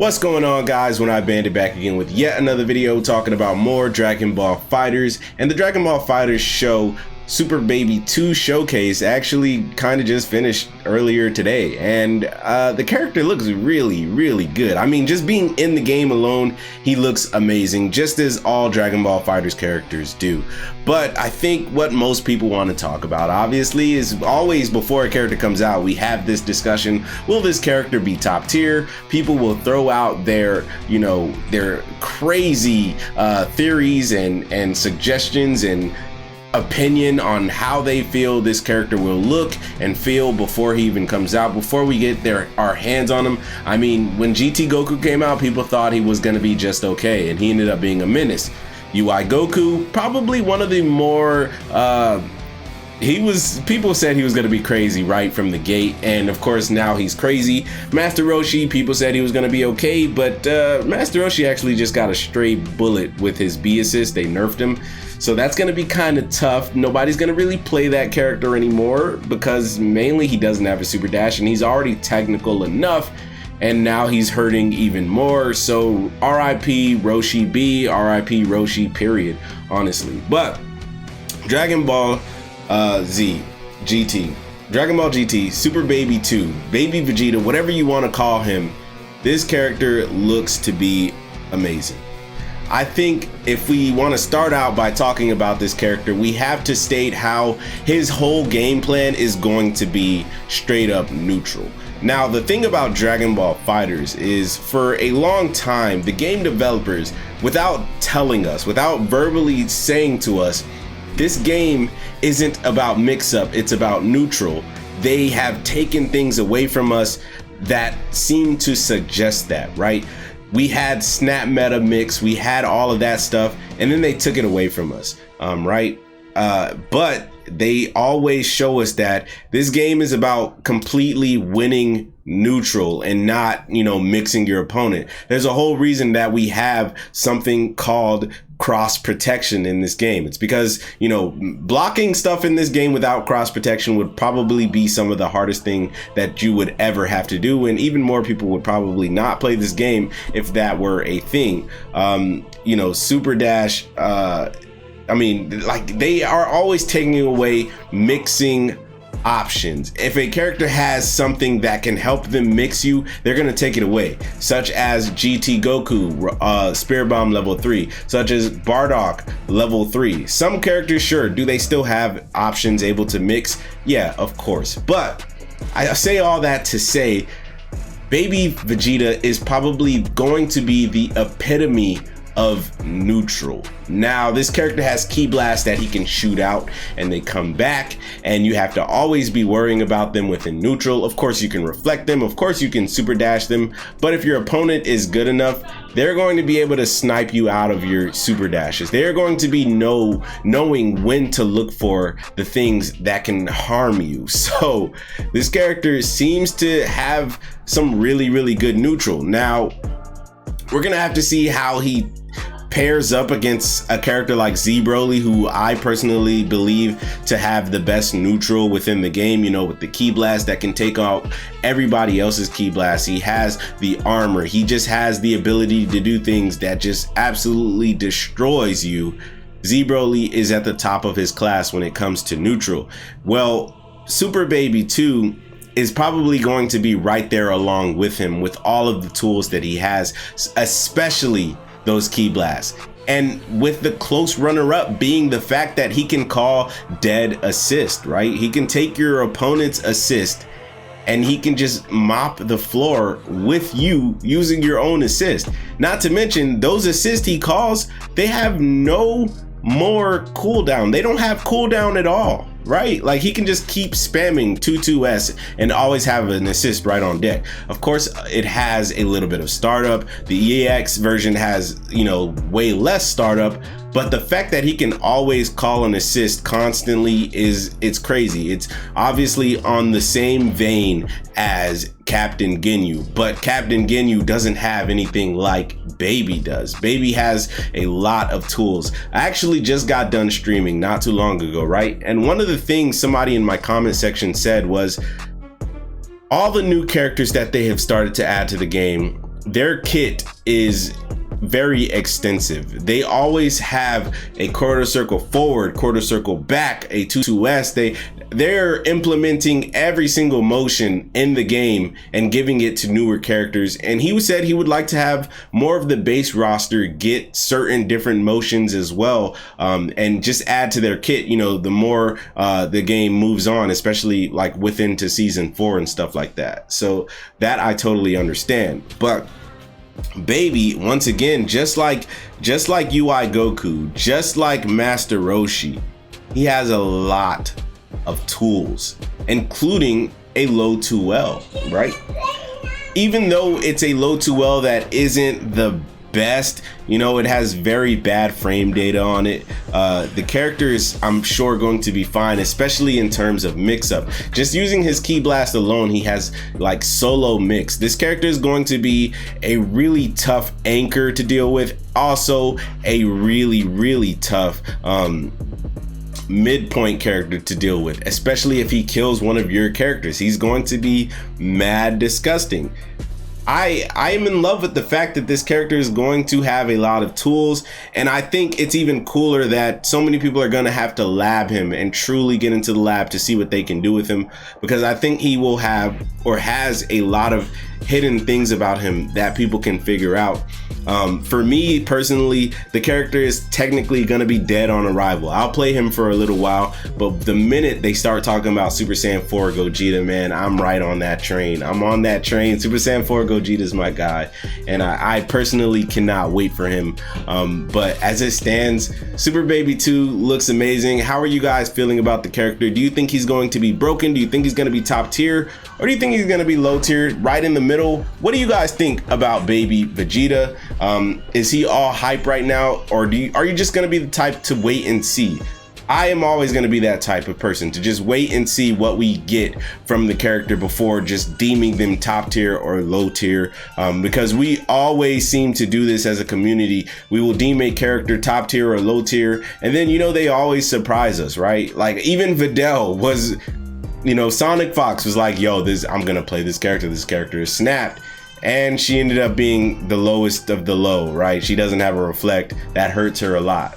What's going on, guys? OneEyedBandit back again with yet another video talking about more Dragon Ball FighterZ, and the Dragon Ball FighterZ show Super Baby 2 showcase actually kind of just finished earlier today, and the character looks really good. I mean, just being in the game alone, he looks amazing, just as all Dragon Ball FighterZ characters do. But I think what most people want to talk about, obviously, is always before a character comes out, we have this discussion: will this character be top tier? People will throw out their, their crazy theories and suggestions and opinion on how they feel this character will look and feel before he even comes out, before we get our hands on him. I mean, when GT Goku came out, people thought he was going to be just okay, and he ended up being a menace. UI Goku, probably one of the more people said he was going to be crazy right from the gate, and of course now he's crazy. Master Roshi, people said he was going to be okay, but Master Roshi actually just got a stray bullet with his B assist. They nerfed him, so that's going to be kind of tough. Nobody's going to really play that character anymore because mainly he doesn't have a super dash, and he's already technical enough, and now he's hurting even more. So RIP Roshi B, RIP Roshi period, honestly. But Dragon Ball Z, GT, Dragon Ball GT, Super Baby 2, Baby Vegeta, whatever you want to call him, this character looks to be amazing. I think if we want to start out by talking about this character, we have to state how his whole game plan is going to be straight up neutral. Now, the thing about Dragon Ball FighterZ is, for a long time, the game developers, without telling us, without verbally saying to us, this game isn't about mix-up, it's about neutral, they have taken things away from us that seem to suggest that, right? We had snap meta mix, we had all of that stuff, and then they took it away from us, right? But they always show us that this game is about completely winning neutral and not, mixing your opponent. There's a whole reason that we have something called cross protection in this game. It's because, blocking stuff in this game without cross protection would probably be some of the hardest thing that you would ever have to do, and even more people would probably not play this game if that were a thing. Super dash, they are always taking away mixing options. If a character has something that can help them mix you, they're going to take it away, such as GT Goku, Spirit Bomb level 3, such as Bardock level 3. Some characters, sure, do they still have options able to mix? Yeah, of course. But I say all that to say, Baby Vegeta is probably going to be the epitome of neutral. Now, this character has Ki Blast that he can shoot out and they come back, and you have to always be worrying about them within neutral. Of course, you can reflect them, of course you can super dash them, but if your opponent is good enough, they're going to be able to snipe you out of your super dashes. They're going to be knowing when to look for the things that can harm you. So this character seems to have some really good neutral. Now, we're gonna have to see how he pairs up against a character like Z Broly, who I personally believe to have the best neutral within the game, with the Ki Blast that can take out everybody else's Ki Blast. He has the armor, he just has the ability to do things that just absolutely destroys you. Z Broly is at the top of his class when it comes to neutral. Well, Super Baby 2 is probably going to be right there along with him, with all of the tools that he has, especially those Ki Blasts. And with the close runner-up being the fact that he can call dead assist, right? He can take your opponent's assist and he can just mop the floor with you using your own assist. Not to mention, those assists he calls, they have no more cooldown. They don't have cooldown at all, right? Like, he can just keep spamming 2-2-S and always have an assist right on deck. Of course, it has a little bit of startup. The EX version has, way less startup, but the fact that he can always call an assist constantly it's crazy. It's obviously on the same vein as Captain Ginyu, but Captain Ginyu doesn't have anything like Baby does. Baby has a lot of tools. I actually just got done streaming not too long ago, right? And one of the things somebody in my comment section said was, all the new characters that they have started to add to the game their kit is very extensive. They always have a quarter circle forward, quarter circle back, a 2-2-S. They're implementing every single motion in the game and giving it to newer characters. And he said he would like to have more of the base roster get certain different motions as well, and just add to their kit, you know, the more the game moves on, especially like within to season 4 and stuff like that. So that I totally understand. But Baby, once again, just like UI Goku, just like Master Roshi, he has a lot of tools, including a low 2L, right? Even though it's a low 2L that isn't the best, you know, it has very bad frame data on it. The character is, I'm sure, going to be fine, especially in terms of mix up. Just using his Ki Blast alone, he has like solo mix. This character is going to be a really tough anchor to deal with. Also a really tough midpoint character to deal with, especially if he kills one of your characters. He's going to be mad disgusting. I am in love with the fact that this character is going to have a lot of tools, and I think it's even cooler that so many people are going to have to lab him and truly get into the lab to see what they can do with him, because I think he will have, or has, a lot of hidden things about him that people can figure out. For me personally, the character is technically gonna be dead on arrival. I'll play him for a little while, but the minute they start talking about Super Saiyan 4 Gogeta, man, I'm right on that train. I'm on that train. Super Saiyan 4 Gogeta is my guy, and I personally cannot wait for him. But as it stands, Super Baby 2 looks amazing. How are you guys feeling about the character? Do you think he's going to be broken? Do you think he's gonna be top tier? Or do you think he's gonna be low tier, right in the middle? What do you guys think about Baby Vegeta? Is he all hype right now, or are you just gonna be the type to wait and see? I am always gonna be that type of person to just wait and see what we get from the character before just deeming them top tier or low tier, because we always seem to do this as a community. We will deem a character top tier or low tier, and then, you know, they always surprise us, right? Like even Videl was, you know, Sonic Fox was like, yo, I'm gonna play this character is snapped, and she ended up being the lowest of the low, right? She doesn't have a reflect. That hurts her a lot.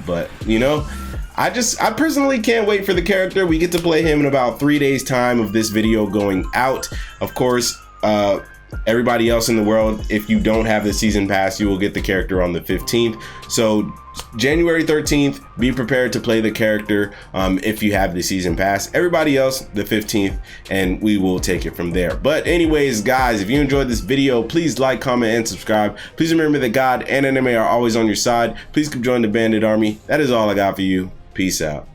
But you know, I personally can't wait for the character. We get to play him in about 3 days time of this video going out. Of course, everybody else in the world, if you don't have the season pass, you will get the character on the 15th. So January 13th, be prepared to play the character if you have the season pass. Everybody else, the 15th, and we will take it from there. But anyways, guys, if you enjoyed this video, please like, comment, and subscribe. Please remember that God and anime are always on your side. Please come join the Bandit Army. That is all I got for you. Peace out.